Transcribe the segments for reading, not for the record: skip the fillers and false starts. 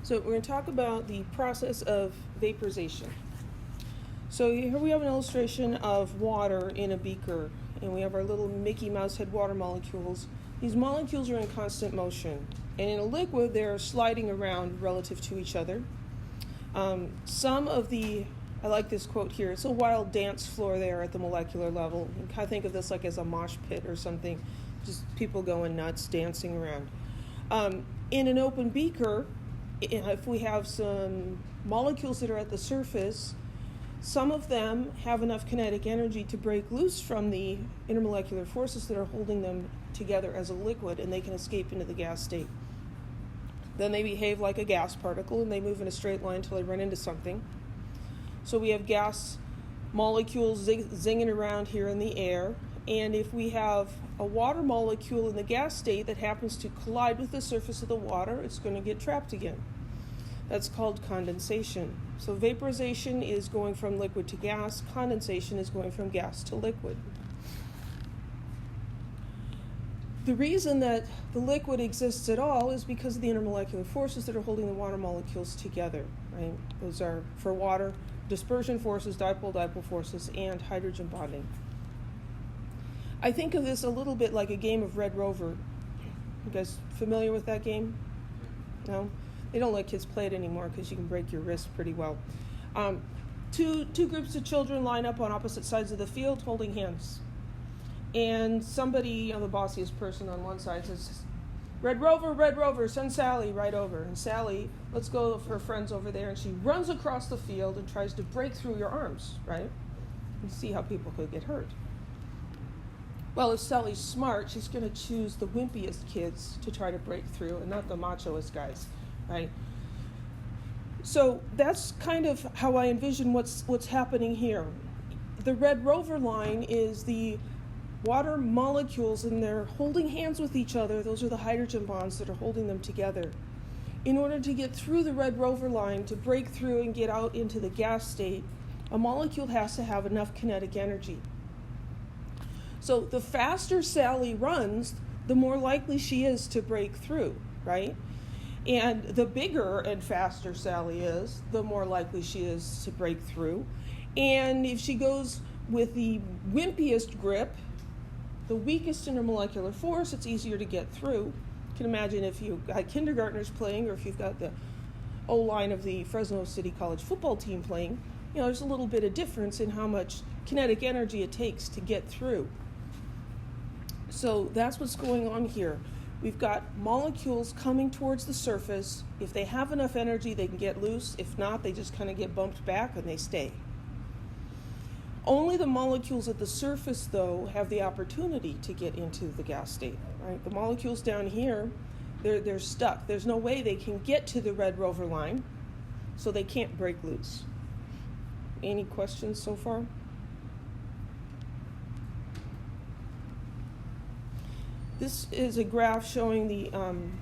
So we're going to talk about the process of vaporization. So here we have an illustration of water in a beaker, and we have our little Mickey Mouse head water molecules. These molecules are in constant motion, and in a liquid they're sliding around relative to each other. I like this quote here, it's a wild dance floor there at the molecular level. You can kind of think of this like as a mosh pit or something, just people going nuts, dancing around. In an open beaker, if we have some molecules that are at the surface, some of them have enough kinetic energy to break loose from the intermolecular forces that are holding them together as a liquid, and they can escape into the gas state. Then they behave like a gas particle, and they move in a straight line until they run into something. So we have gas molecules zinging around here in the air, and if we have a water molecule in the gas state that happens to collide with the surface of the water, it's going to get trapped again. That's called condensation. So vaporization is going from liquid to gas. Condensation is going from gas to liquid. The reason that the liquid exists at all is because of the intermolecular forces that are holding the water molecules together, right? Those are, for water, dispersion forces, dipole-dipole forces, and hydrogen bonding. I think of this a little bit like a game of Red Rover. You guys familiar with that game? No? They don't let kids play it anymore because you can break your wrist pretty well. Two groups of children line up on opposite sides of the field holding hands. And somebody, the bossiest person on one side says, Red Rover, send Sally right over. And Sally lets go of her friends over there, and she runs across the field and tries to break through your arms, right? You see how people could get hurt. Well, if Sally's smart, she's going to choose the wimpiest kids to try to break through and not the machoest guys, right? So that's kind of how I envision what's happening here. The Red Rover line is the water molecules, and they're holding hands with each other. Those are the hydrogen bonds that are holding them together. In order to get through the Red Rover line, to break through and get out into the gas state, a molecule has to have enough kinetic energy. So the faster Sally runs, the more likely she is to break through, right? And the bigger and faster Sally is, the more likely she is to break through. And if she goes with the wimpiest grip, the weakest intermolecular force, it's easier to get through. You can imagine if you've got kindergartners playing, or if you've got the O-line of the Fresno City College football team playing, there's a little bit of difference in how much kinetic energy it takes to get through. So that's what's going on here. We've got molecules coming towards the surface. If they have enough energy, they can get loose. If not, they just kind of get bumped back and they stay. Only the molecules at the surface, though, have the opportunity to get into the gas state, right? The molecules down here, they're stuck. There's no way they can get to the Red Rover line, so they can't break loose. Any questions so far? This is a graph showing the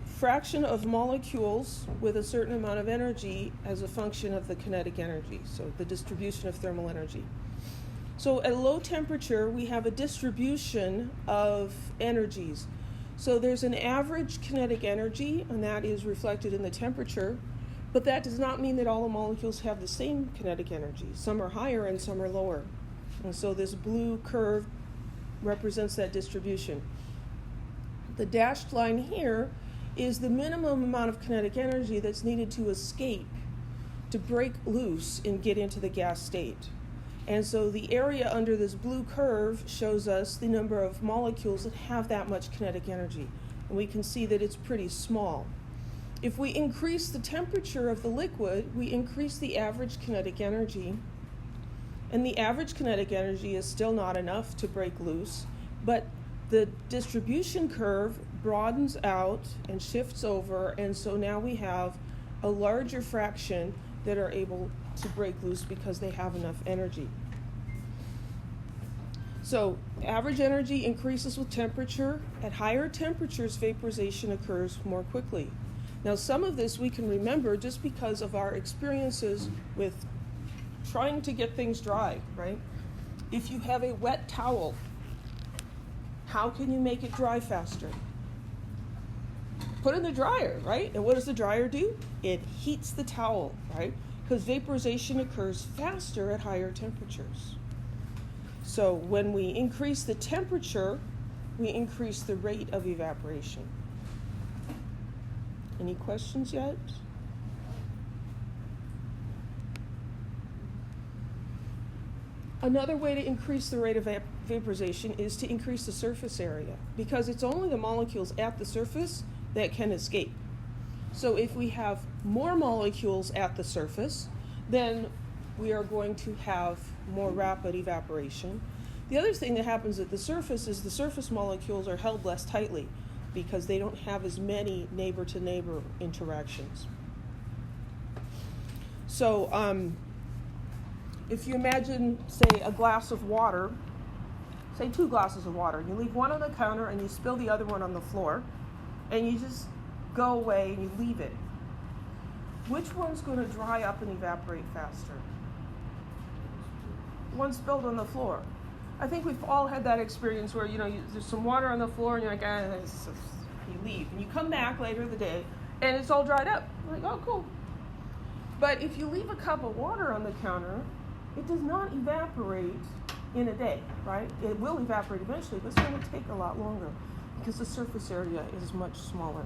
fraction of molecules with a certain amount of energy as a function of the kinetic energy, so the distribution of thermal energy. So at low temperature, we have a distribution of energies. So there's an average kinetic energy, and that is reflected in the temperature, but that does not mean that all the molecules have the same kinetic energy. Some are higher and some are lower. And so this blue curve represents that distribution. The dashed line here is the minimum amount of kinetic energy that's needed to escape, to break loose and get into the gas state. And so the area under this blue curve shows us the number of molecules that have that much kinetic energy. And we can see that it's pretty small. If we increase the temperature of the liquid, we increase the average kinetic energy. And the average kinetic energy is still not enough to break loose, but the distribution curve broadens out and shifts over, and so now we have a larger fraction that are able to break loose because they have enough energy. So average energy increases with temperature. At higher temperatures, vaporization occurs more quickly. Now, some of this we can remember just because of our experiences with trying to get things dry, right? If you have a wet towel, how can you make it dry faster? put in the dryer, right? And what does the dryer do? It heats the towel, right? Because vaporization occurs faster at higher temperatures. So when we increase the temperature, we increase the rate of evaporation. Any questions yet? Another way to increase the rate of vaporization is to increase the surface area, because it's only the molecules at the surface that can escape. So if we have more molecules at the surface, then we are going to have more rapid evaporation. The other thing that happens at the surface is the surface molecules are held less tightly because they don't have as many neighbor-to-neighbor interactions. So if you imagine, say, a glass of water, say 2 glasses of water, you leave one on the counter and you spill the other one on the floor, and you just go away and you leave it. Which one's going to dry up and evaporate faster? One spilled on the floor. I think we've all had that experience where, there's some water on the floor and you're like, you leave. And you come back later in the day and it's all dried up. You're like, oh, cool. But if you leave a cup of water on the counter, it does not evaporate in a day, right? It will evaporate eventually, but it's going to take a lot longer because the surface area is much smaller.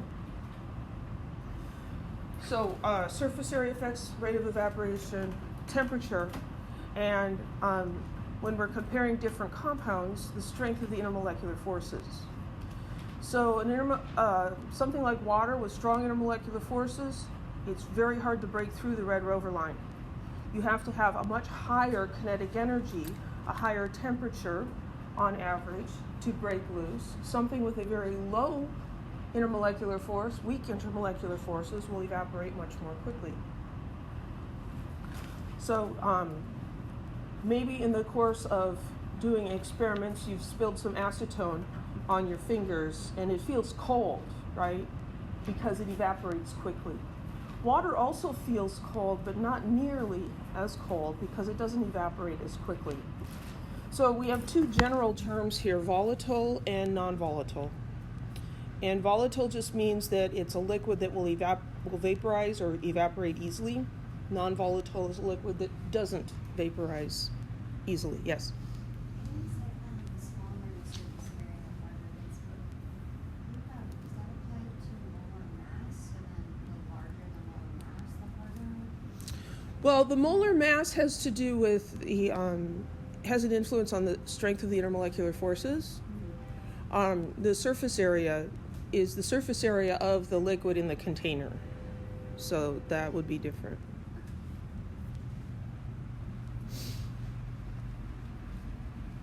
So surface area affects rate of evaporation, temperature, and when we're comparing different compounds, the strength of the intermolecular forces. So something like water with strong intermolecular forces, it's very hard to break through the red rover line. You have to have a much higher kinetic energy, a higher temperature on average to break loose. Something with a very low intermolecular force, weak intermolecular forces, will evaporate much more quickly. So maybe in the course of doing experiments, you've spilled some acetone on your fingers and it feels cold, right? Because it evaporates quickly. Water also feels cold, but not nearly as cold because it doesn't evaporate as quickly. So we have 2 general terms here, volatile and non-volatile. And volatile just means that it's a liquid that will vaporize or evaporate easily. Non-volatile is a liquid that doesn't vaporize easily. Yes? Well, the molar mass has to do with has an influence on the strength of the intermolecular forces. The surface area is the surface area of the liquid in the container. So that would be different.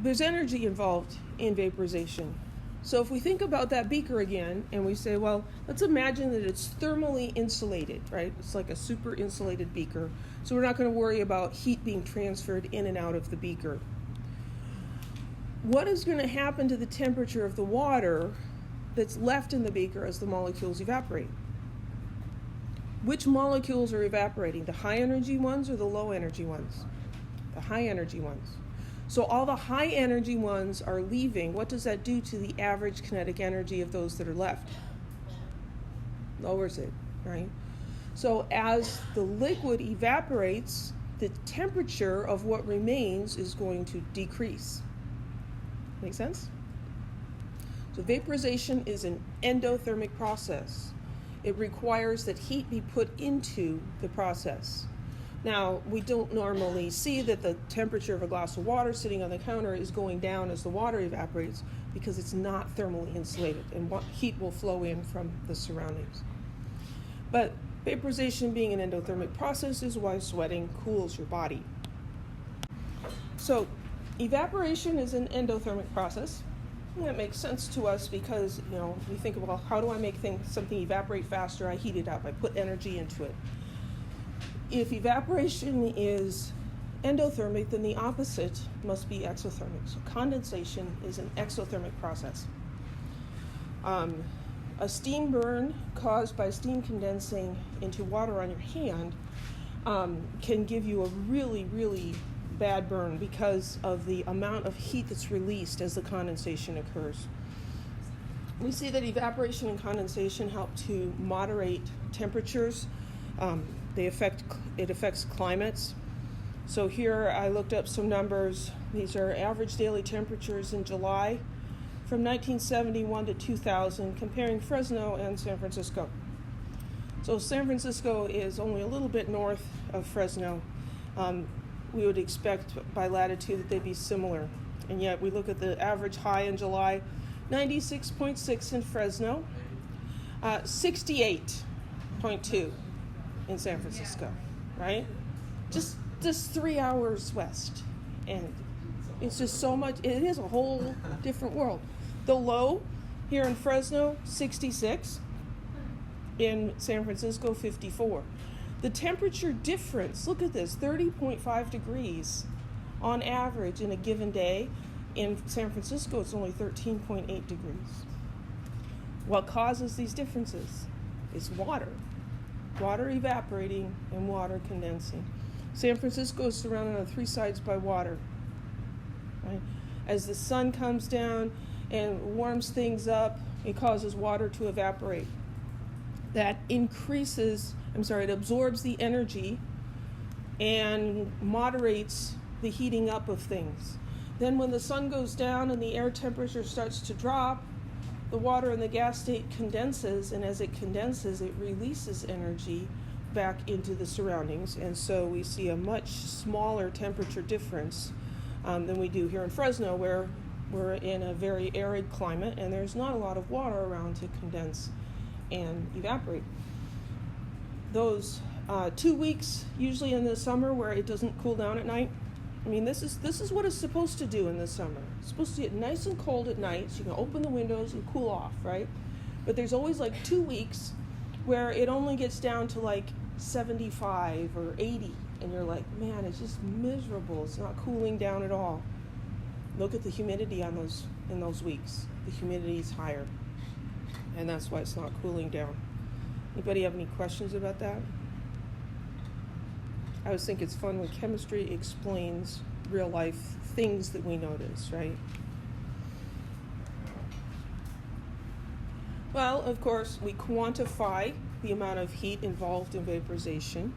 There's energy involved in vaporization. So if we think about that beaker again and we say, well, let's imagine that it's thermally insulated, right? It's like a super insulated beaker. So we're not going to worry about heat being transferred in and out of the beaker. What is going to happen to the temperature of the water that's left in the beaker as the molecules evaporate? Which molecules are evaporating? The high energy ones or the low energy ones? The high energy ones. So all the high energy ones are leaving. What does that do to the average kinetic energy of those that are left? Lowers it, right? So as the liquid evaporates, the temperature of what remains is going to decrease. Make sense? So vaporization is an endothermic process. It requires that heat be put into the process. Now, we don't normally see that the temperature of a glass of water sitting on the counter is going down as the water evaporates because it's not thermally insulated and heat will flow in from the surroundings. But vaporization being an endothermic process is why sweating cools your body. So evaporation is an endothermic process. And that makes sense to us because, we think about how do I make something evaporate faster? I heat it up. I put energy into it. If evaporation is endothermic, then the opposite must be exothermic. So condensation is an exothermic process. A steam burn caused by steam condensing into water on your hand can give you a really, really bad burn because of the amount of heat that's released as the condensation occurs. We see that evaporation and condensation help to moderate temperatures. It affects climates. So here I looked up some numbers. These are average daily temperatures in July from 1971 to 2000, comparing Fresno and San Francisco. So San Francisco is only a little bit north of Fresno. We would expect by latitude that they'd be similar. And yet we look at the average high in July, 96.6 in Fresno, 68.2 in San Francisco, right? Just 3 hours west. And it's just so much, it is a whole different world. The low here in Fresno, 66. In San Francisco, 54. The temperature difference, look at this, 30.5 degrees on average in a given day. In San Francisco, it's only 13.8 degrees. What causes these differences is water evaporating and water condensing. San Francisco is surrounded on 3 sides by water. Right? As the sun comes down and warms things up, it causes water to evaporate. That it absorbs the energy and moderates the heating up of things. Then when the sun goes down and the air temperature starts to drop, the water in the gas state condenses, and as it condenses, it releases energy back into the surroundings. And so we see a much smaller temperature difference than we do here in Fresno, where we're in a very arid climate and there's not a lot of water around to condense and evaporate. Those 2 weeks, usually in the summer, where it doesn't cool down at night. I mean, this is what it's supposed to do in the summer. It's supposed to get nice and cold at night, so you can open the windows and cool off, right? But there's always like 2 weeks where it only gets down to like 75 or 80, and you're like, man, it's just miserable. It's not cooling down at all. Look at the humidity in those weeks. The humidity is higher, and that's why it's not cooling down. Anybody have any questions about that? I always think it's fun when chemistry explains real life things that we notice, right? Well, of course, we quantify the amount of heat involved in vaporization,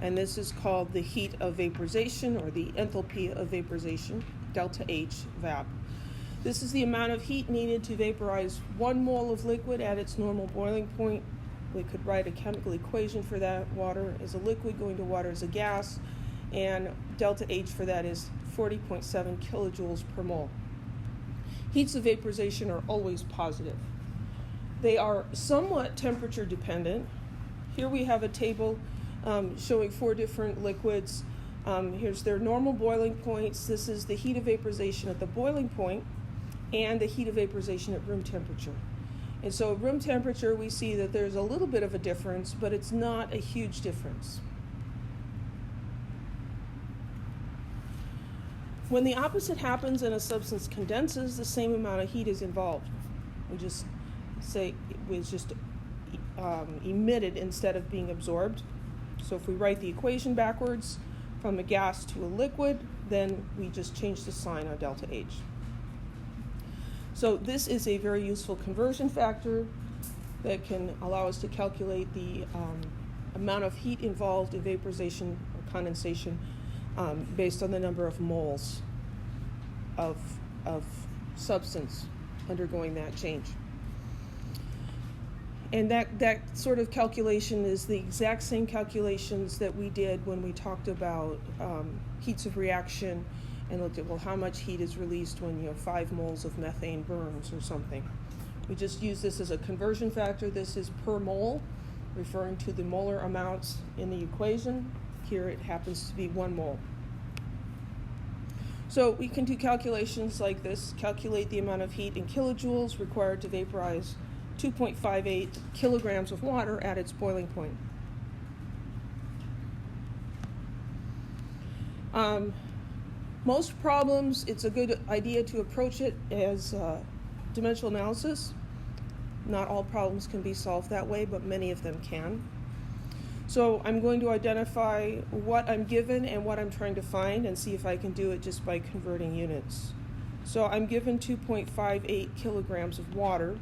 and this is called the heat of vaporization, or the enthalpy of vaporization, delta H, VAP. This is the amount of heat needed to vaporize 1 mole of liquid at its normal boiling point. We could write a chemical equation for that. Water is a liquid going to water as a gas, and delta H for that is 40.7 kilojoules per mole. Heats of vaporization are always positive. They are somewhat temperature dependent. Here we have a table showing 4 different liquids. Here's their normal boiling points. This is the heat of vaporization at the boiling point and the heat of vaporization at room temperature. And so at room temperature, we see that there's a little bit of a difference, but it's not a huge difference. When the opposite happens and a substance condenses, the same amount of heat is involved. We just say it was just emitted instead of being absorbed. So if we write the equation backwards from a gas to a liquid, then we just change the sign on delta H. So this is a very useful conversion factor that can allow us to calculate the amount of heat involved in vaporization or condensation based on the number of moles of substance undergoing that change. And that sort of calculation is the exact same calculations that we did when we talked about heats of reaction and looked at, well, how much heat is released when 5 moles of methane burns or something. We just use this as a conversion factor. This is per mole, referring to the molar amounts in the equation. Here it happens to be 1 mole. So we can do calculations like this, calculate the amount of heat in kilojoules required to vaporize 2.58 kilograms of water at its boiling point. Most problems, it's a good idea to approach it as dimensional analysis. Not all problems can be solved that way, but many of them can. So I'm going to identify what I'm given and what I'm trying to find and see if I can do it just by converting units. So I'm given 2.58 kilograms of water.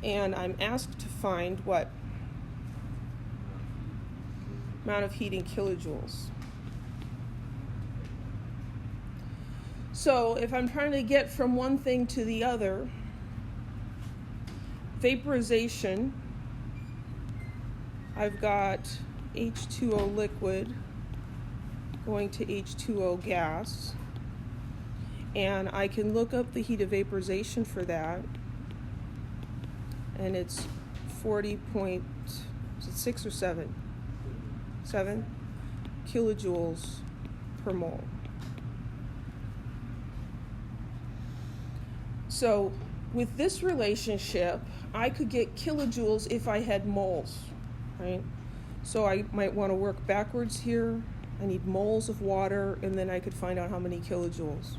And I'm asked to find what amount of heat in kilojoules. So if I'm trying to get from one thing to the other, vaporization, I've got H2O liquid going to H2O gas, and I can look up the heat of vaporization for that, and it's 40.6 or 7 kilojoules per mole. So with this relationship, I could get kilojoules if I had moles, right? So I might want to work backwards here. I need moles of water, and then I could find out how many kilojoules.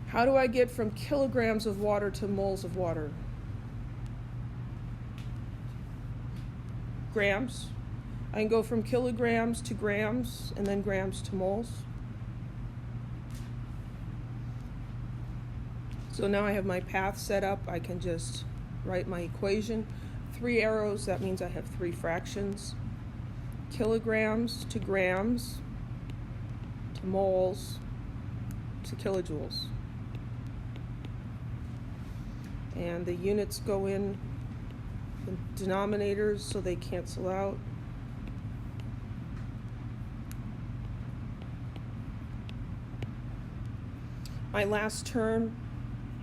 How do I get from kilograms of water to moles of water? Grams. I can go from kilograms to grams, and then grams to moles. So now I have my path set up. I can just write my equation. 3 arrows, that means I have 3 fractions. Kilograms to grams to moles to kilojoules. And the units go in the denominators so they cancel out. My last term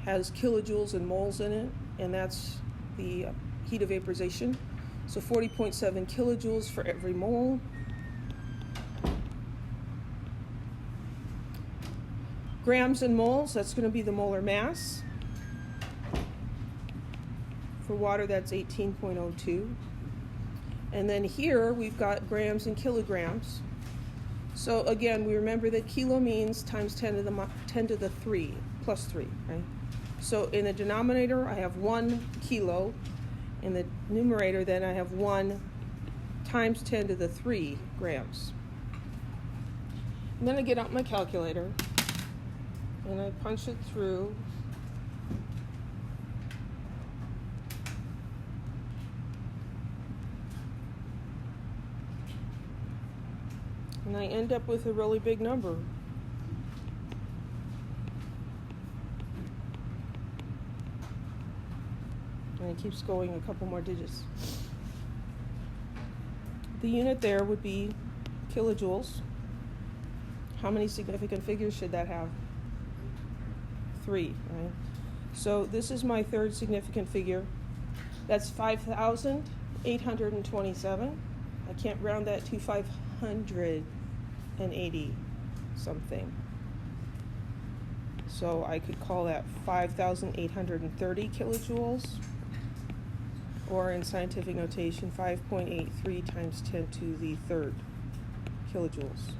has kilojoules and moles in it, and that's the heat of vaporization. So 40.7 kilojoules for every mole. Grams and moles, that's going to be the molar mass. For water, that's 18.02. And then here we've got grams and kilograms. So again, we remember that kilo means times 10 to the 3, plus 3, right? So in the denominator, I have 1 kilo. In the numerator, then I have 1 times 10 to the 3 grams. And then I get out my calculator, and I punch it through. And I end up with a really big number. And it keeps going a couple more digits. The unit there would be kilojoules. How many significant figures should that have? 3, right? So this is my third significant figure. That's 5,827. I can't round that to 580 something. So I could call that 5,830 kilojoules. Or in scientific notation, 5.83 times 10 to the 3rd kilojoules.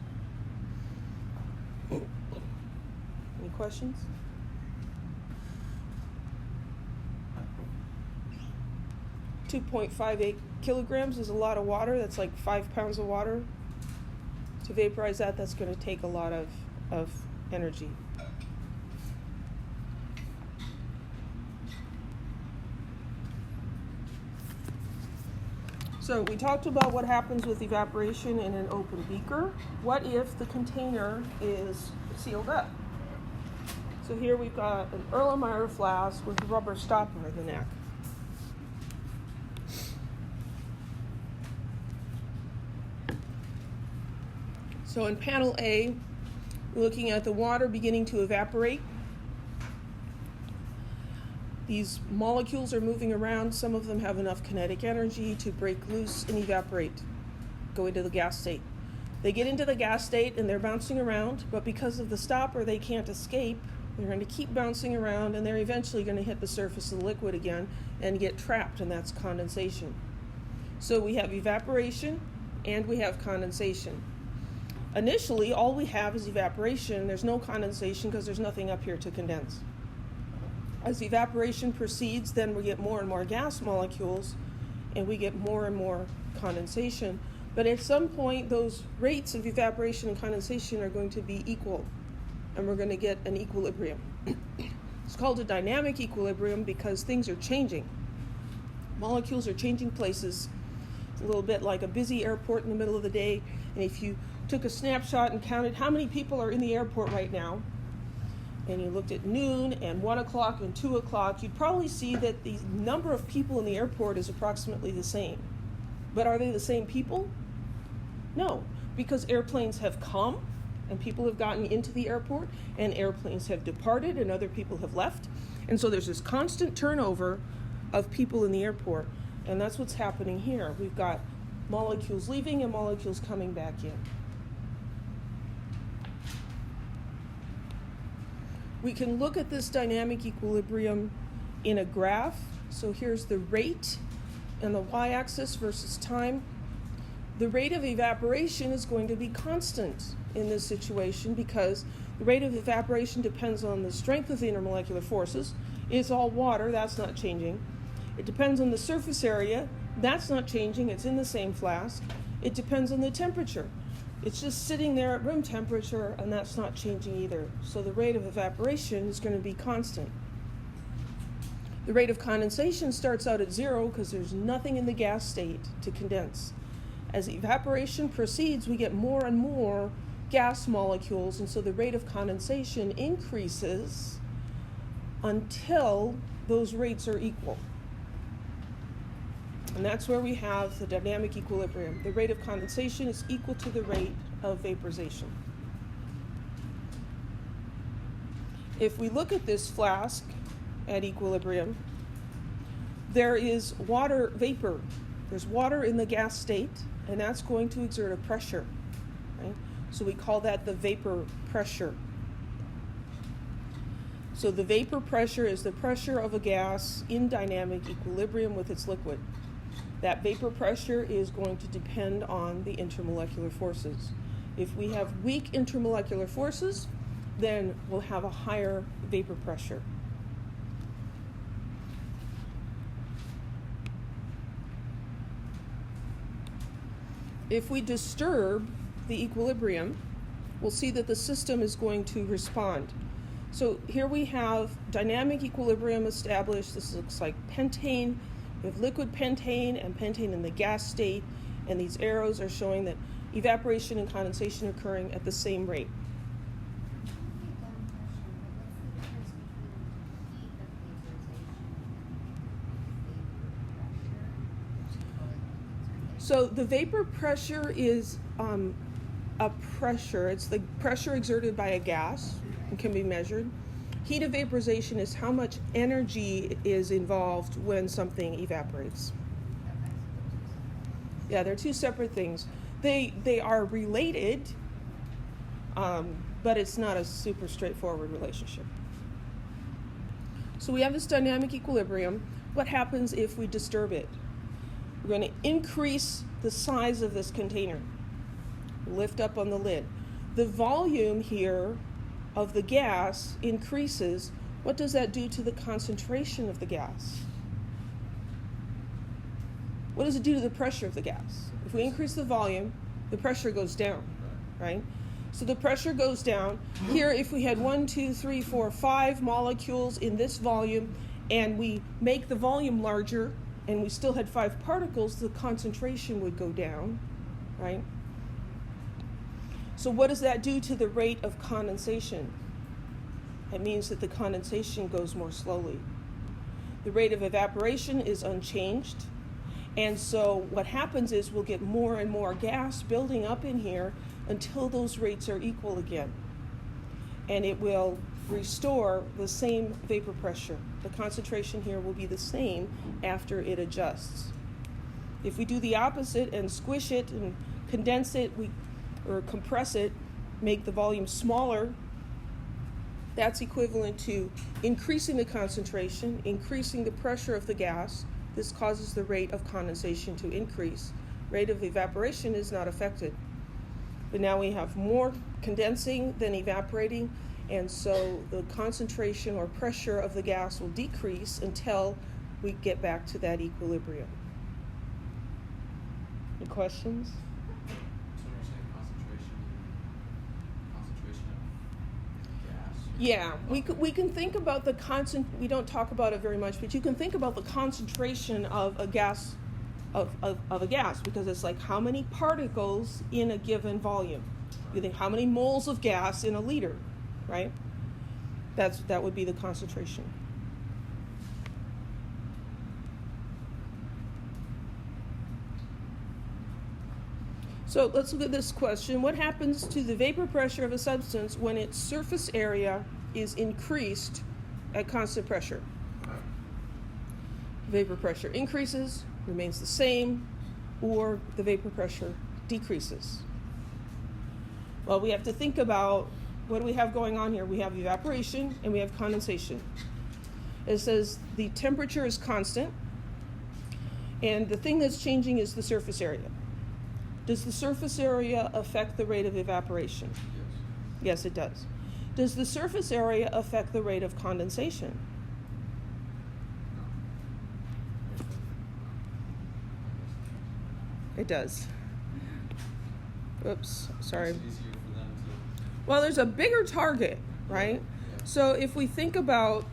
Any questions? 2.58 kilograms is a lot of water. That's like 5 pounds of water. To vaporize that, that's going to take a lot of energy. So we talked about what happens with evaporation in an open beaker. What if the container is sealed up? So here we've got an Erlenmeyer flask with a rubber stopper in the neck. So in panel A, we're looking at the water beginning to evaporate. These molecules are moving around. Some of them have enough kinetic energy to break loose and evaporate, go into the gas state. They get into the gas state and they're bouncing around, but because of the stopper, they can't escape. They're going to keep bouncing around, and they're eventually going to hit the surface of the liquid again and get trapped, and that's condensation. So we have evaporation and we have condensation. Initially, all we have is evaporation. There's no condensation because there's nothing up here to condense. As evaporation proceeds, then we get more and more gas molecules, and we get more and more condensation. But at some point, those rates of evaporation and condensation are going to be equal, and we're going to get an equilibrium. It's called a dynamic equilibrium because things are changing. Molecules are changing places. It's a little bit like a busy airport in the middle of the day, and if you took a snapshot and counted how many people are in the airport right now, and you looked at noon and 1 o'clock and 2 o'clock, you'd probably see that the number of people in the airport is approximately the same. But are they the same people? No, because airplanes have come and people have gotten into the airport, and airplanes have departed and other people have left. And so there's this constant turnover of people in the airport, and that's what's happening here. We've got molecules leaving and molecules coming back in. We can look at this dynamic equilibrium in a graph. So here's the rate and the y-axis versus time. The rate of evaporation is going to be constant in this situation because the rate of evaporation depends on the strength of the intermolecular forces. It's all water, that's not changing. It depends on the surface area, that's not changing, it's in the same flask. It depends on the temperature. It's just sitting there at room temperature, and that's not changing either. So the rate of evaporation is going to be constant. The rate of condensation starts out at 0 because there's nothing in the gas state to condense. As evaporation proceeds, we get more and more gas molecules, and so the rate of condensation increases until those rates are equal. And that's where we have the dynamic equilibrium. The rate of condensation is equal to the rate of vaporization. If we look at this flask at equilibrium, there is water vapor. There's water in the gas state, and that's going to exert a pressure, right? So we call that the vapor pressure. So the vapor pressure is the pressure of a gas in dynamic equilibrium with its liquid. That vapor pressure is going to depend on the intermolecular forces. If we have weak intermolecular forces, then we'll have a higher vapor pressure. If we disturb the equilibrium, we'll see that the system is going to respond. So here we have dynamic equilibrium established. This looks like pentane. We have liquid pentane and pentane in the gas state, and these arrows are showing that evaporation and condensation are occurring at the same rate. So the vapor pressure is a pressure. It's the pressure exerted by a gas and can be measured. Heat of vaporization is how much energy is involved when something evaporates. Yeah, they're two separate things. They are related, but it's not a super straightforward relationship. So we have this dynamic equilibrium. What happens if we disturb it? We're going to increase the size of this container. Lift up on the lid. The volume here of the gas increases. What does that do to the concentration of the gas? What does it do to the pressure of the gas? If we increase the volume, the pressure goes down, right? So the pressure goes down. Here, if we had 1, 2, 3, 4, 5 molecules in this volume, and we make the volume larger, and we still had 5 particles, the concentration would go down, right? So what does that do to the rate of condensation? It means that the condensation goes more slowly. The rate of evaporation is unchanged. And so what happens is we'll get more and more gas building up in here until those rates are equal again. And it will restore the same vapor pressure. The concentration here will be the same after it adjusts. If we do the opposite and squish it and condense it, or compress it, make the volume smaller, that's equivalent to increasing the concentration, increasing the pressure of the gas. This causes the rate of condensation to increase. Rate of evaporation is not affected. But now we have more condensing than evaporating, and so the concentration or pressure of the gas will decrease until we get back to that equilibrium. Any questions? Yeah, we can think about the we don't talk about it very much, but you can think about the concentration of a gas, of a gas, because it's like how many particles in a given volume. You think how many moles of gas in a liter, right? That would be the concentration. So let's look at this question. What happens to the vapor pressure of a substance when its surface area is increased at constant pressure? Vapor pressure increases, remains the same, or the vapor pressure decreases? Well, we have to think about what do we have going on here. We have evaporation and we have condensation. It says the temperature is constant, and the thing that's changing is the surface area. Does the surface area affect the rate of evaporation? Yes. Yes, it does. Does the surface area affect the rate of condensation? It does. Oops, sorry. It's easier for them to... Well, there's a bigger target, right? Yeah. So if we think about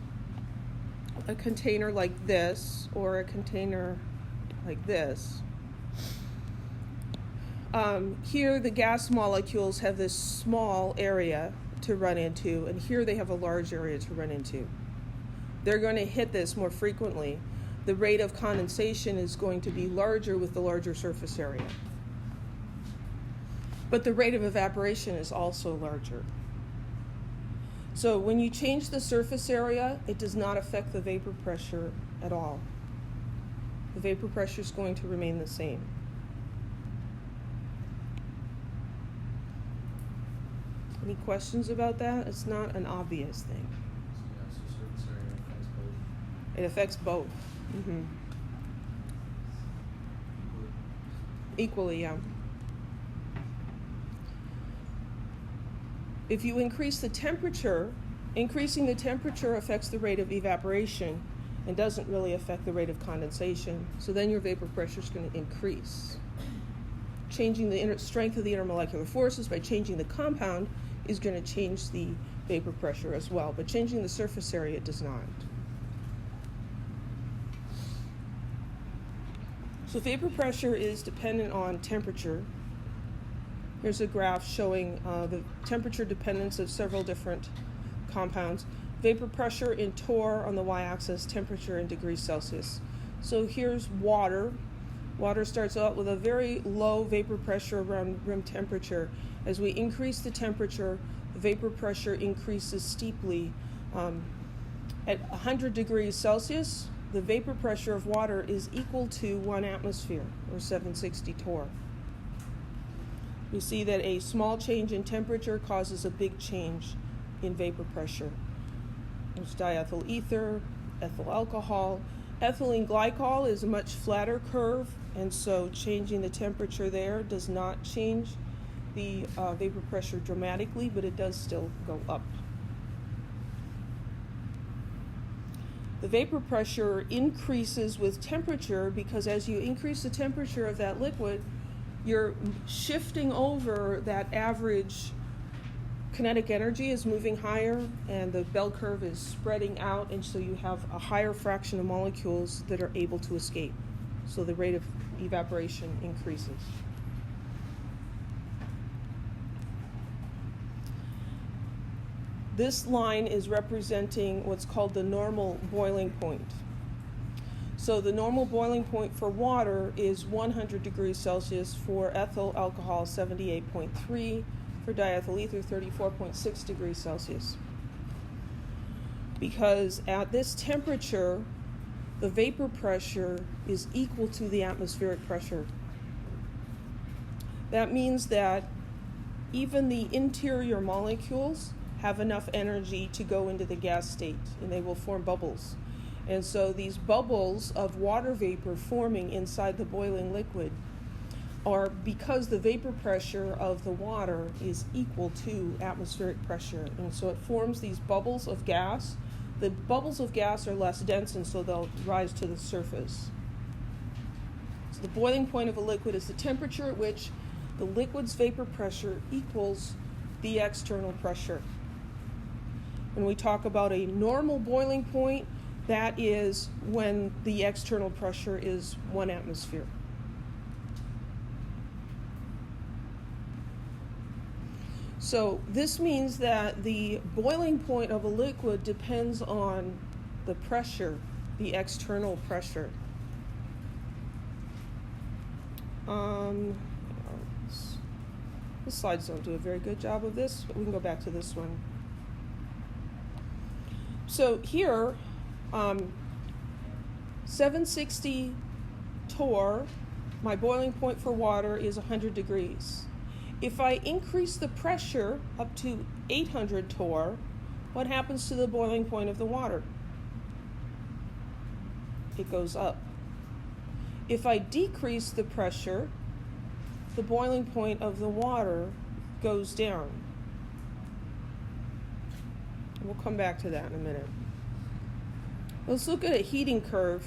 a container like this or a container like this, here the gas molecules have this small area to run into, and here they have a large area to run into. They're going to hit this more frequently. The rate of condensation is going to be larger with the larger surface area. But the rate of evaporation is also larger. So when you change the surface area, it does not affect the vapor pressure at all. The vapor pressure is going to remain the same. Any questions about that? It's not an obvious thing. Yeah, so surface area affects both. It affects both. Mm-hmm. Equally, yeah. If you increase the temperature, increasing the temperature affects the rate of evaporation and doesn't really affect the rate of condensation. So then your vapor pressure is going to increase. Changing the strength of the intermolecular forces by changing the compound is going to change the vapor pressure as well, but changing the surface area it does not. So vapor pressure is dependent on temperature. Here's a graph showing the temperature dependence of several different compounds. Vapor pressure in torr on the y-axis, temperature in degrees Celsius. So here's water. Water starts out with a very low vapor pressure around room temperature. As we increase the temperature, the vapor pressure increases steeply. At 100 degrees Celsius, the vapor pressure of water is equal to 1 atmosphere, or 760 torr. We see that a small change in temperature causes a big change in vapor pressure. There's diethyl ether, ethyl alcohol. Ethylene glycol is a much flatter curve, and so changing the temperature there does not change the vapor pressure dramatically, but it does still go up. The vapor pressure increases with temperature because as you increase the temperature of that liquid, you're shifting over that average kinetic energy is moving higher, and the bell curve is spreading out, and so you have a higher fraction of molecules that are able to escape. So the rate of evaporation increases. This line is representing what's called the normal boiling point. So the normal boiling point for water is 100 degrees Celsius, for ethyl alcohol 78.3, for diethyl ether 34.6 degrees Celsius. Because at this temperature, the vapor pressure is equal to the atmospheric pressure. That means that even the interior molecules have enough energy to go into the gas state, and they will form bubbles. And so these bubbles of water vapor forming inside the boiling liquid are because the vapor pressure of the water is equal to atmospheric pressure. And so it forms these bubbles of gas. The bubbles of gas are less dense, and so they'll rise to the surface. So the boiling point of a liquid is the temperature at which the liquid's vapor pressure equals the external pressure. When we talk about a normal boiling point, that is when the external pressure is 1 atmosphere. So this means that the boiling point of a liquid depends on the pressure, the external pressure. The slides don't do a very good job of this, but we can go back to this one. So here, 760 torr, my boiling point for water is 100 degrees. If I increase the pressure up to 800 torr, what happens to the boiling point of the water? It goes up. If I decrease the pressure, the boiling point of the water goes down. We'll come back to that in a minute. Let's look at a heating curve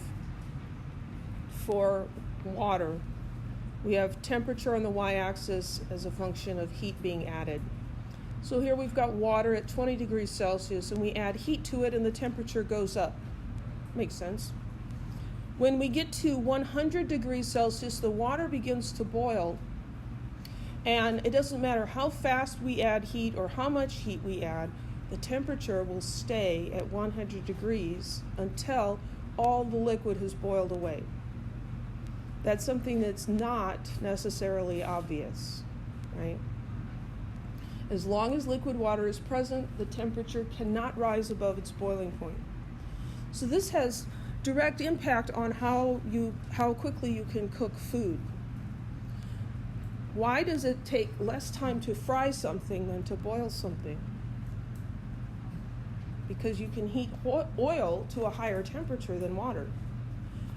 for water. We have temperature on the y-axis as a function of heat being added. So here we've got water at 20 degrees Celsius, and we add heat to it and the temperature goes up. Makes sense. When we get to 100 degrees Celsius, the water begins to boil. And it doesn't matter how fast we add heat or how much heat we add, the temperature will stay at 100 degrees until all the liquid has boiled away. That's something that's not necessarily obvious, right? As long as liquid water is present, the temperature cannot rise above its boiling point. So this has direct impact on how quickly you can cook food. Why does it take less time to fry something than to boil something? Because you can heat oil to a higher temperature than water.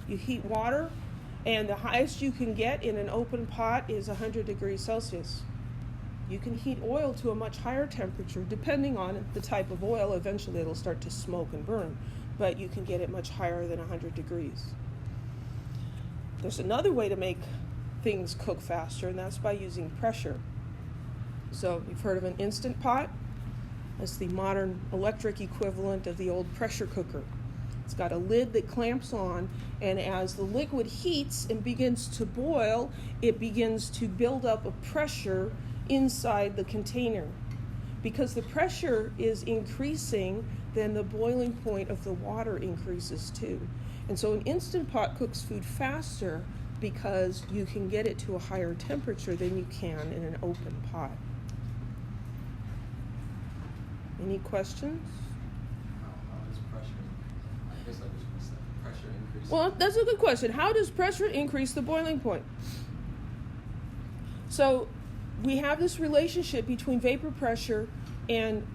You heat water, and the highest you can get in an open pot is 100 degrees Celsius. You can heat oil to a much higher temperature, depending on the type of oil. Eventually it'll start to smoke and burn, but you can get it much higher than 100 degrees. There's another way to make things cook faster, and that's by using pressure. So you've heard of an Instant Pot? That's the modern electric equivalent of the old pressure cooker. It's got a lid that clamps on, and as the liquid heats and begins to boil, it begins to build up a pressure inside the container. Because the pressure is increasing, then the boiling point of the water increases too. And so an Instant Pot cooks food faster because you can get it to a higher temperature than you can in an open pot. Any questions? How does pressure, I guess I just missed that. Pressure increase? Well, that's a good question. How does pressure increase the boiling point? So we have this relationship between vapor pressure and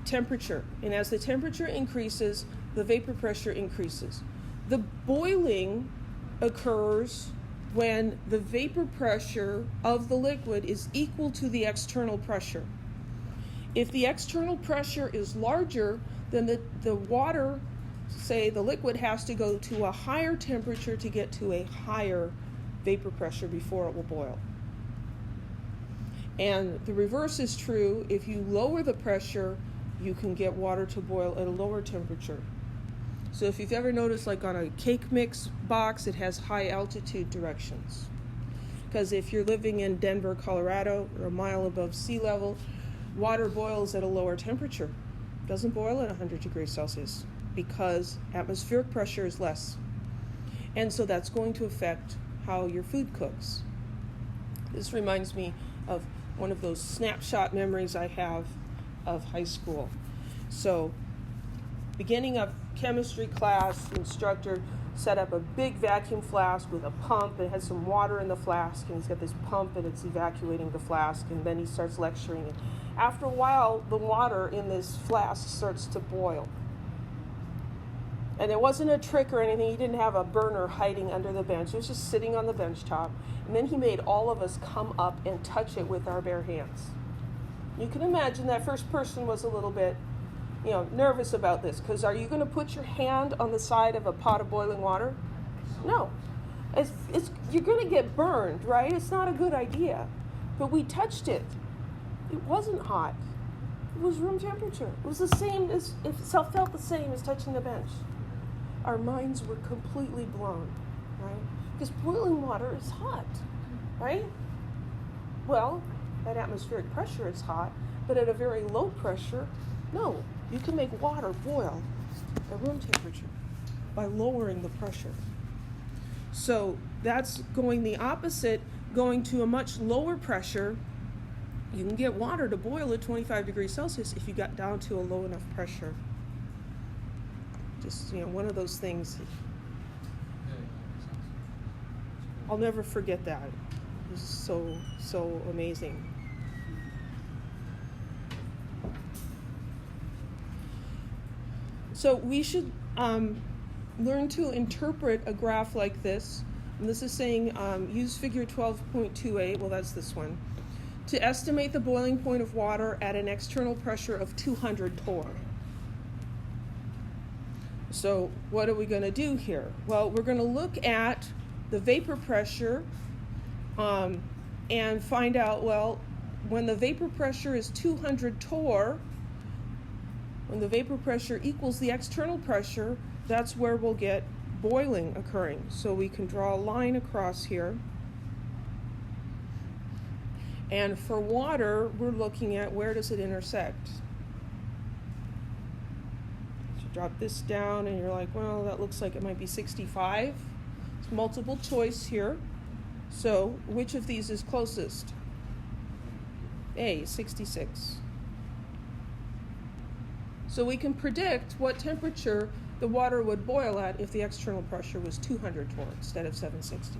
temperature. And as the temperature increases, the vapor pressure increases. The boiling occurs when the vapor pressure of the liquid is equal to the external pressure. If the external pressure is larger, then the water, say the liquid, has to go to a higher temperature to get to a higher vapor pressure before it will boil. And the reverse is true. If you lower the pressure, you can get water to boil at a lower temperature. So if you've ever noticed, like on a cake mix box, it has high altitude directions. Because if you're living in Denver, Colorado, or a mile above sea level, water boils at a lower temperature. It doesn't boil at 100 degrees Celsius because atmospheric pressure is less. And so that's going to affect how your food cooks. This reminds me of one of those snapshot memories I have of high school. So, beginning of chemistry class, the instructor set up a big vacuum flask with a pump. It has some water in the flask, and he's got this pump, and it's evacuating the flask, and then he starts lecturing. And after a while, the water in this flask starts to boil. And it wasn't a trick or anything. He didn't have a burner hiding under the bench. It was just sitting on the bench top. And then he made all of us come up and touch it with our bare hands. You can imagine that first person was a little bit, nervous about this, because are you going to put your hand on the side of a pot of boiling water? No. You're going to get burned, right? It's not a good idea. But we touched it. It wasn't hot. It was room temperature. It was the same as, it felt the same as touching the bench. Our minds were completely blown, right? Because boiling water is hot, right? Well, at atmospheric pressure it's hot, but at a very low pressure, no. You can make water boil at room temperature by lowering the pressure. So that's going the opposite, going to a much lower pressure. You can get water to boil at 25 degrees Celsius if you got down to a low enough pressure. Just, one of those things. I'll never forget that. It was so amazing. So we should learn to interpret a graph like this. And this is saying use figure 12.28, well that's this one, to estimate the boiling point of water at an external pressure of 200 torr. So what are we going to do here? Well, we're going to look at the vapor pressure and find out, well, when the vapor pressure is 200 torr, when the vapor pressure equals the external pressure, that's where we'll get boiling occurring. So we can draw a line across here. And for water, we're looking at where does it intersect. So drop this down and you're like, well, that looks like it might be 65. It's multiple choice here. So which of these is closest? A, 66. So we can predict what temperature the water would boil at if the external pressure was 200 torr instead of 760.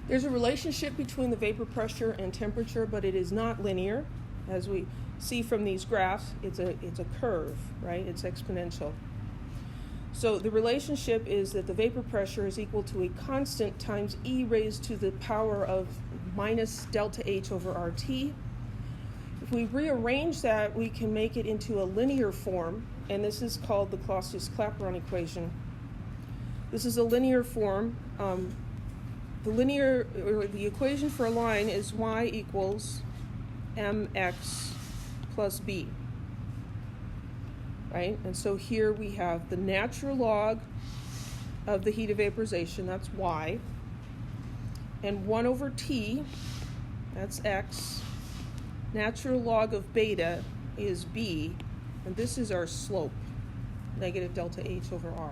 There's a relationship between the vapor pressure and temperature, but it is not linear. As we see from these graphs, it's a curve, right? It's exponential. So the relationship is that the vapor pressure is equal to a constant times E raised to the power of minus delta H over RT. If we rearrange that, we can make it into a linear form, and this is called the Clausius-Clapeyron equation. This is a linear form. The equation for a line is y equals mx plus b. Right? And so here we have the natural log of the heat of vaporization, that's y, and 1 over t, that's x. Natural log of beta is b, and this is our slope, negative delta H over r.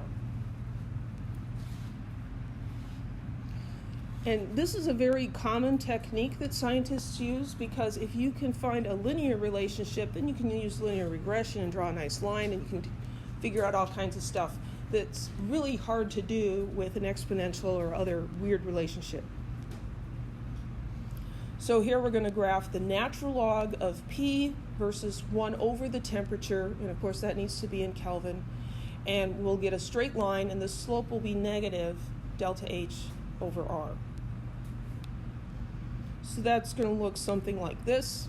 And this is a very common technique that scientists use, because if you can find a linear relationship, then you can use linear regression and draw a nice line, and you can figure out all kinds of stuff that's really hard to do with an exponential or other weird relationship. So here we're going to graph the natural log of P versus 1 over the temperature, and of course that needs to be in Kelvin, and we'll get a straight line, and the slope will be negative delta H over R. So that's going to look something like this.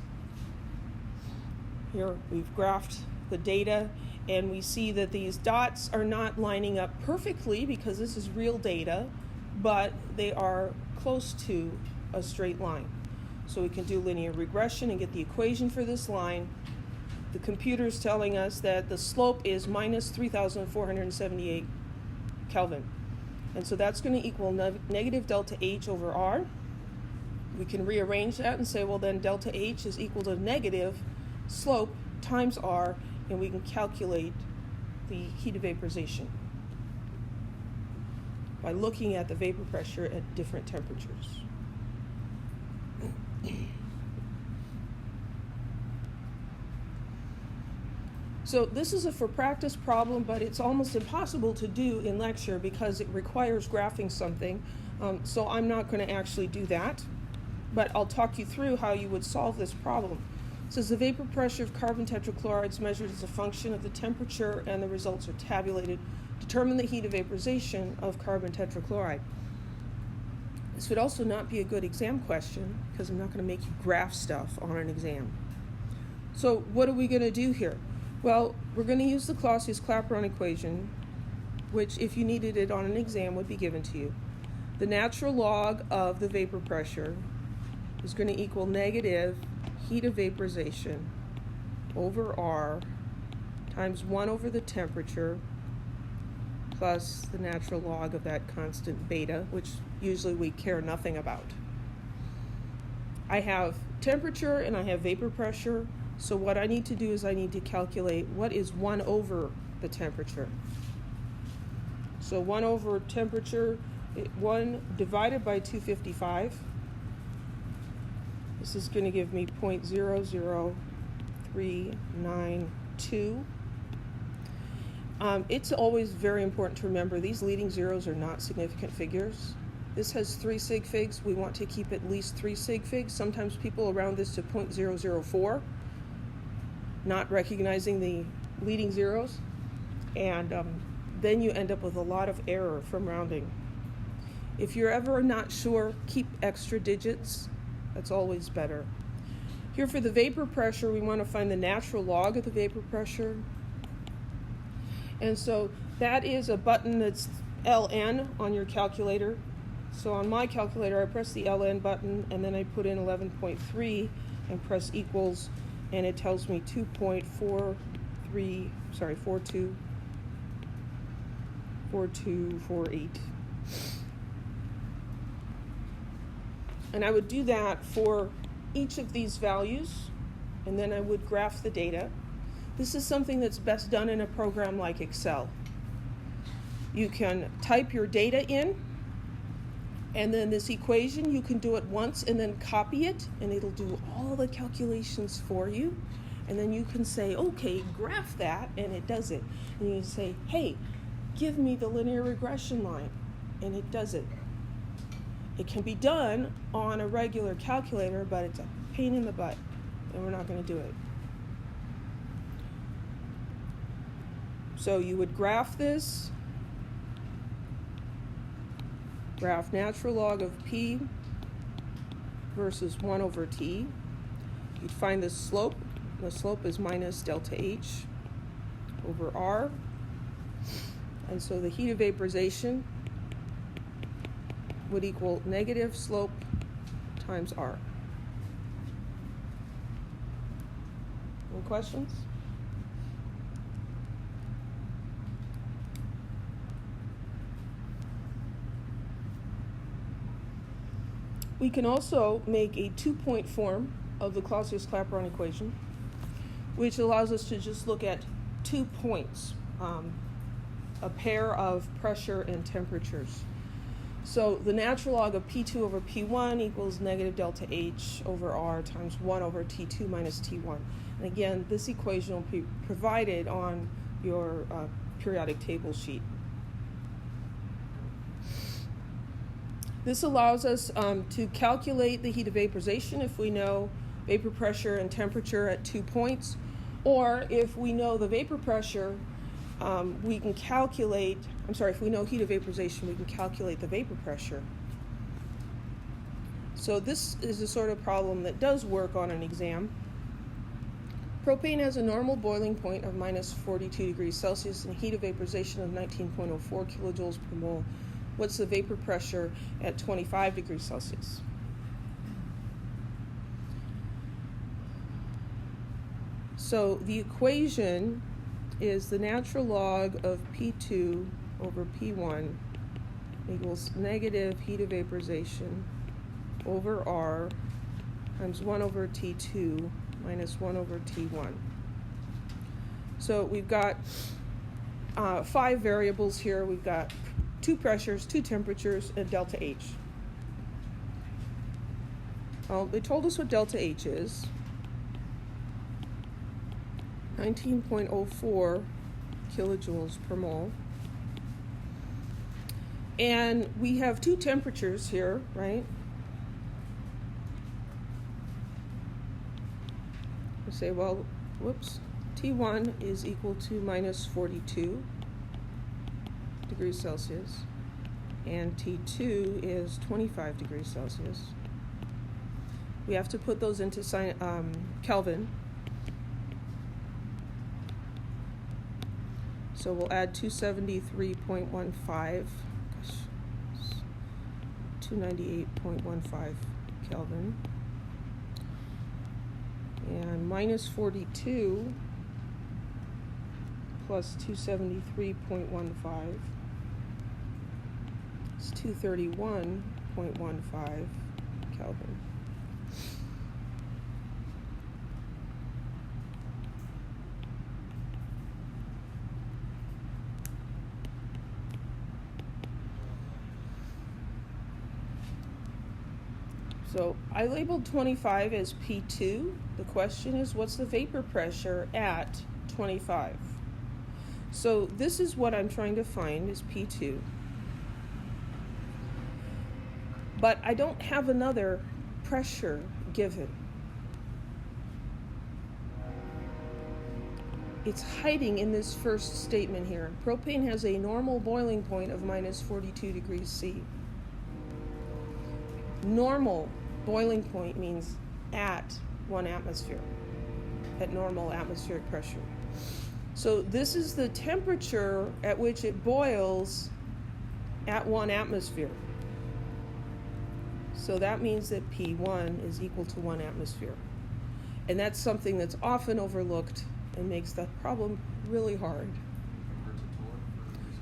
Here we've graphed the data, and we see that these dots are not lining up perfectly because this is real data, but they are close to a straight line. So we can do linear regression and get the equation for this line. The computer's telling us that the slope is minus 3,478 Kelvin. And so that's going to equal negative delta H over R. We can rearrange that and say, well, then delta H is equal to negative slope times R, and we can calculate the heat of vaporization by looking at the vapor pressure at different temperatures. So this is a for practice problem, but it's almost impossible to do in lecture because it requires graphing something. So I'm not going to actually do that, but I'll talk you through how you would solve this problem. It says the vapor pressure of carbon tetrachloride is measured as a function of the temperature, and the results are tabulated. Determine the heat of vaporization of carbon tetrachloride. This would also not be a good exam question because I'm not going to make you graph stuff on an exam. So what are we going to do here? Well, we're going to use the Clausius-Clapeyron equation, which if you needed it on an exam would be given to you. the natural log of the vapor pressure is going to equal negative heat of vaporization over R times 1 over the temperature plus the natural log of that constant beta, which usually we care nothing about. I have temperature and I have vapor pressure, so what I need to do is I need to calculate what is 1 over the temperature. So 1 over temperature, 1 divided by 255. This is going to give me 0.00392. It's always very important to remember these leading zeros are not significant figures. This has 3 sig figs. We want to keep at least 3 sig figs. Sometimes people round this to 0.004, not recognizing the leading zeros. And then you end up with a lot of error from rounding. If you're ever not sure, keep extra digits. That's always better. Here for the vapor pressure, we want to find the natural log of the vapor pressure. And so that is a button that's LN on your calculator. So on my calculator, I press the LN button, and then I put in 11.3 and press equals, and it tells me 4248. And I would do that for each of these values, and then I would graph the data. This is something that's best done in a program like Excel. You can type your data in, and then this equation, you can do it once and then copy it, and it'll do all the calculations for you. And then you can say, okay, graph that, and it does it. And you say, hey, give me the linear regression line, and it does it. It can be done on a regular calculator, but it's a pain in the butt, and we're not going to do it. So you would graph this, graph natural log of P versus 1 over T. You'd find the slope. The slope is minus delta H over R. And so the heat of vaporization would equal negative slope times R. Any questions? We can also make a 2-point form of the Clausius-Clapeyron equation, which allows us to just look at 2 points, a pair of pressure and temperatures. So the natural log of P2 over P1 equals negative delta H over R times 1 over T2 minus T1. And again, this equation will be provided on your periodic table sheet. This allows us to calculate the heat of vaporization if we know vapor pressure and temperature at 2 points, or if we know the vapor pressure, we can calculate, if we know heat of vaporization, we can calculate the vapor pressure. So this is a sort of problem that does work on an exam. Propane has a normal boiling point of minus 42 degrees Celsius and heat of vaporization of 19.04 kilojoules per mole. What's the vapor pressure at 25 degrees Celsius? So the equation is the natural log of P2 over P1 equals negative heat of vaporization over R times 1 over T2 minus 1 over T1. So we've got 5 variables here. We've got 2 pressures, 2 temperatures, and delta H. Well, they told us what delta H is. 19.04 kilojoules per mole. And we have 2 temperatures here, right? We say, well, T1 is equal to minus 42 degrees Celsius, and T2 is 25 degrees Celsius. We have to put those into Kelvin. So we'll add 273.15. 298.15 Kelvin. And minus 42 plus 273.15 is 231.15 Kelvin. So I labeled 25 as P2. The question is, what's the vapor pressure at 25? So this is what I'm trying to find is P2. But I don't have another pressure given. It's hiding in this first statement here. Propane has a normal boiling point of minus 42 degrees C. Normal boiling point means at 1 atmosphere, at normal atmospheric pressure. So this is the temperature at which it boils at 1 atmosphere. So that means that P1 is equal to 1 atmosphere. And that's something that's often overlooked and makes that problem really hard.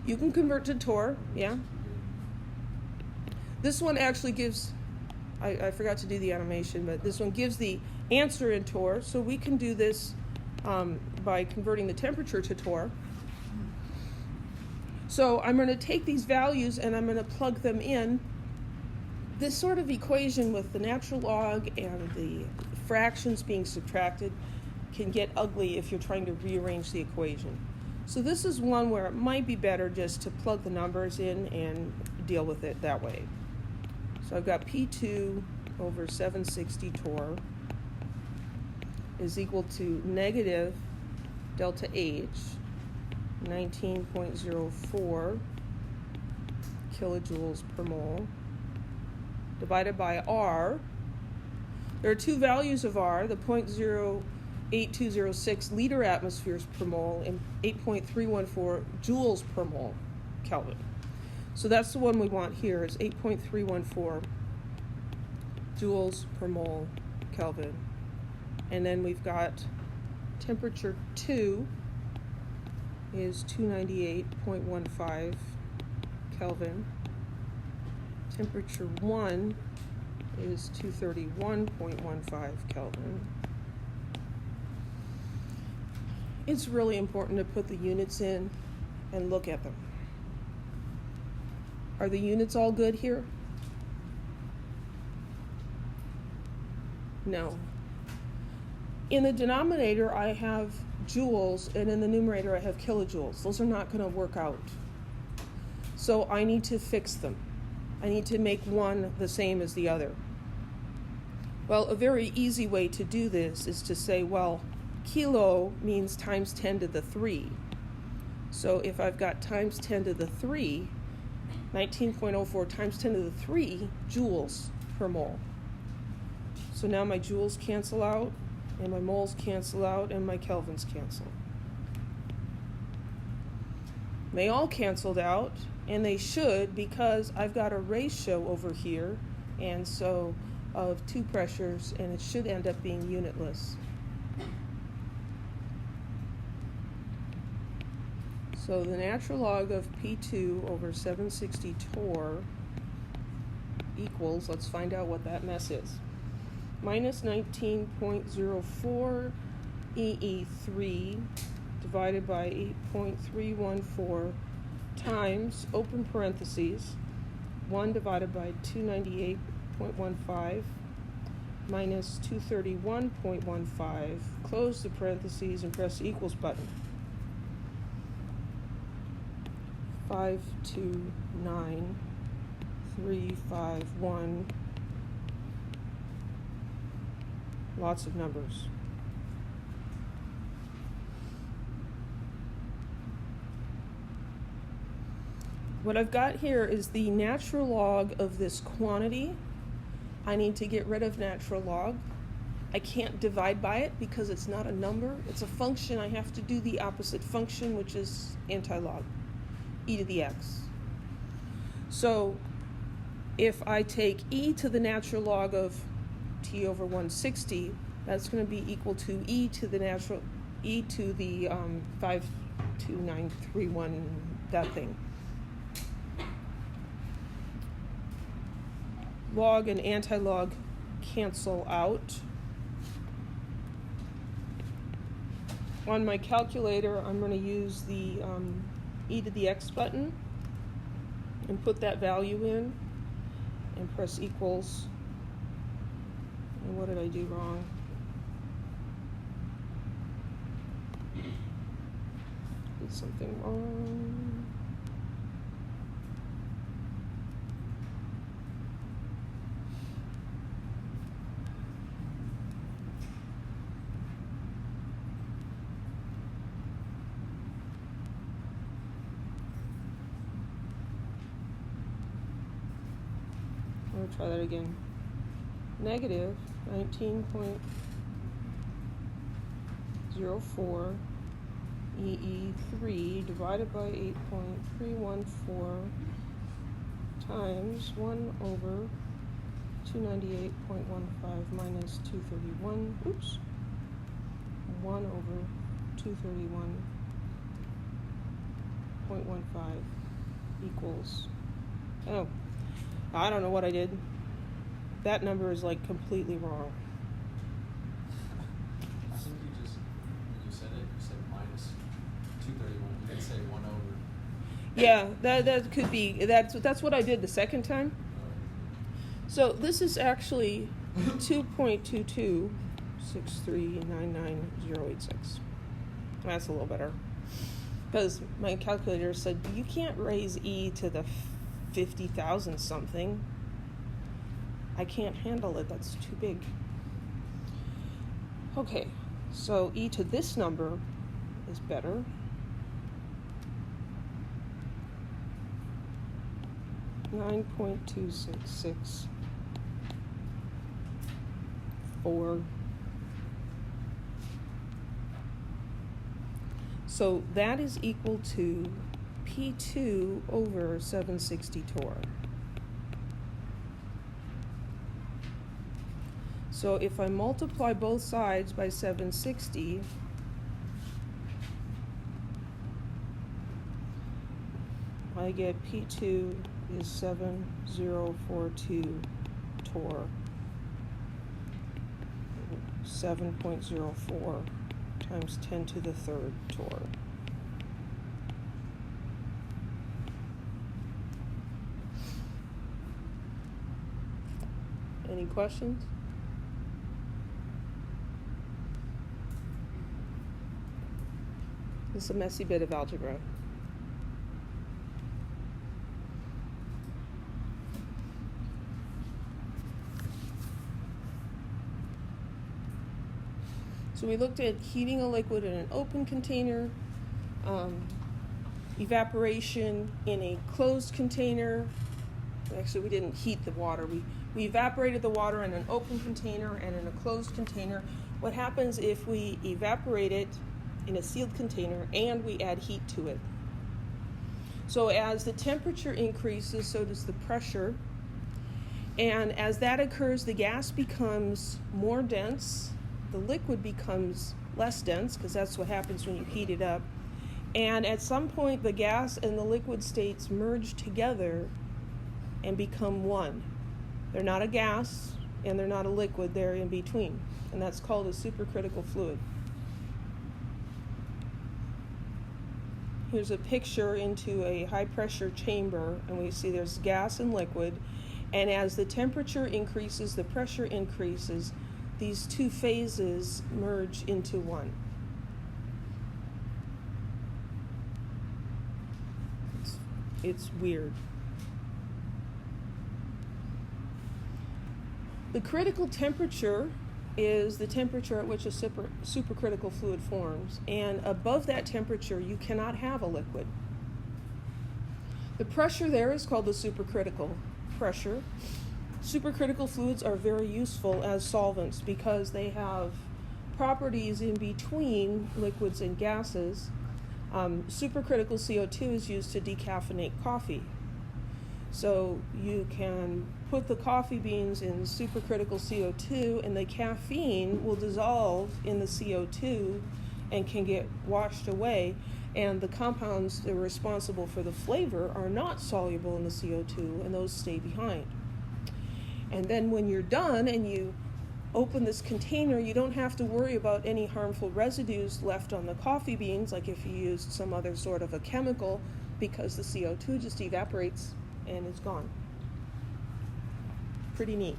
You can convert to torr, yeah. This one actually gives, I forgot to do the animation, but this one gives the answer in torr, so we can do this by converting the temperature to torr. So I'm going to take these values and I'm going to plug them in. This sort of equation with the natural log and the fractions being subtracted can get ugly if you're trying to rearrange the equation. So this is one where it might be better just to plug the numbers in and deal with it that way. So I've got P2 over 760 torr is equal to negative delta H, 19.04 kilojoules per mole, divided by R. There are two values of R, the 0.08206 liter atmospheres per mole and 8.314 joules per mole Kelvin. So that's the one we want here, is 8.314 joules per mole Kelvin. And then we've got temperature 2 is 298.15 Kelvin. Temperature 1 is 231.15 Kelvin. It's really important to put the units in and look at them. Are the units all good here? No. In the denominator, I have joules, and in the numerator, I have kilojoules. Those are not going to work out. So I need to fix them. I need to make one the same as the other. Well, a very easy way to do this is to say, well, kilo means times 10 to the 3. So if I've got times 10 to the 3, 19.04 times 10 to the 3 joules per mole. So now my joules cancel out, and my moles cancel out, and my kelvins cancel. They all canceled out, and they should, because I've got a ratio over here, and so of two pressures, and it should end up being unitless. So the natural log of P2 over 760 torr equals, let's find out what that mess is, minus 19.04 EE3 divided by 8.314 times, open parentheses, 1 divided by 298.15 minus 231.15, close the parentheses and press the equals button. 529,351. Lots of numbers. What I've got here is the natural log of this quantity. I need to get rid of natural log. I can't divide by it because it's not a number. It's a function. I have to do the opposite function, which is anti-log, e to the x. So If I take e to the natural log of t over 160, that's going to be equal to e to the 52931, that thing. Log and anti-log cancel out. On my calculator, I'm going to use the e to the x button and put that value in and press equals. And what did I do wrong? Did something wrong. I'm going to try that again. Negative 19.04 EE3 divided by 8.314 times 1 over 298.15 minus 231. Oops. 1 over 231.15 equals. Oh. I don't know what I did. That number is like completely wrong. I think you just, when you said it, you said minus 231. You didn't say 1 over. Yeah, that could be. That's what I did the second time. So this is actually 2.226399086. That's a little better. Because my calculator said, you can't raise e to the 50,000 something. I can't handle it. That's too big. Okay, so e to this number is better. $9.2664. So that is equal to P2 over 760 torr. So if I multiply both sides by 760, I get P2 is 7042 torr. 7.04 times 10 to the third torr. Any questions? This is a messy bit of algebra. So we looked at heating a liquid in an open container, evaporation in a closed container. Actually, we didn't heat the water. We evaporated the water in an open container and in a closed container. What happens if we evaporate it in a sealed container and we add heat to it? So as the temperature increases, so does the pressure. And as that occurs, the gas becomes more dense. The liquid becomes less dense, because that's what happens when you heat it up. And at some point, the gas and the liquid states merge together and become one. They're not a gas and they're not a liquid, they're in between. And that's called a supercritical fluid. Here's a picture into a high pressure chamber, and we see there's gas and liquid. And as the temperature increases, the pressure increases, these two phases merge into one. It's weird. The critical temperature is the temperature at which a supercritical fluid forms, and above that temperature you cannot have a liquid. The pressure there is called the supercritical pressure. Supercritical fluids are very useful as solvents because they have properties in between liquids and gases. Supercritical CO2 is used to decaffeinate coffee. So you can put the coffee beans in supercritical CO2, and the caffeine will dissolve in the CO2 and can get washed away. And the compounds that are responsible for the flavor are not soluble in the CO2, and those stay behind. And then when you're done and you open this container, you don't have to worry about any harmful residues left on the coffee beans, like if you used some other sort of a chemical, because the CO2 just evaporates and it's gone. Pretty neat.